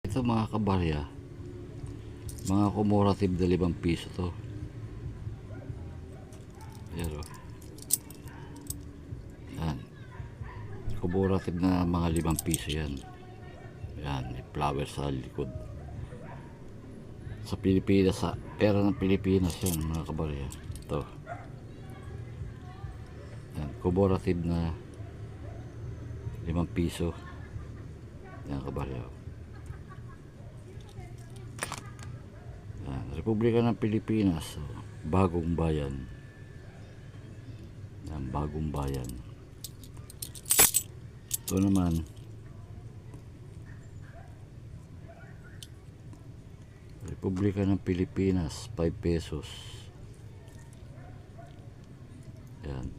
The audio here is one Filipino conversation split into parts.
Ito mga kabarya, mga cumulative na 5 piso to. Ayan o. Yan. Cumulative na mga 5 piso yan. Yan, may flower sa likod. Sa Pilipinas, sa pera ng Pilipinas yan mga kabarya. Ito. Yan, cumulative na 5 piso. Yan kabarya. Yan, Republika ng Pilipinas, Bagong Bayan. Yan, Bagong Bayan. Ito naman Republika ng Pilipinas, 5 pesos. Yan,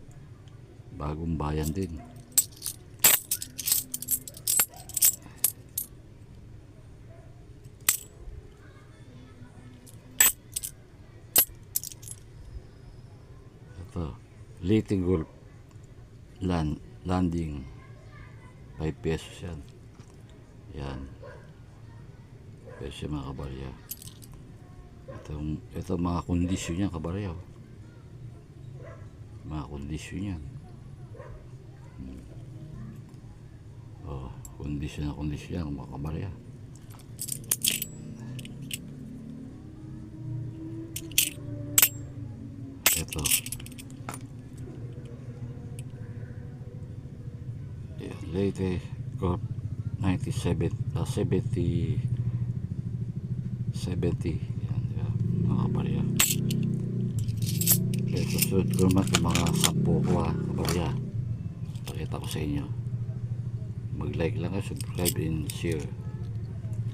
Bagong Bayan din. Ito, Leyte Gulf Landing, 5 pesos yan. Yan, pesos yan mga kabarya. Ito mga kondisyon yan kabarya. Mga kondisyon yan. Oh, kondisyon yan mga kabarya. Ito Leyte Gulf 70 yan, mga kabarya. Kaya susunod ko naman itong mga 10 ko kabarya. Pakita ko sa inyo. Mag like lang, subscribe and share.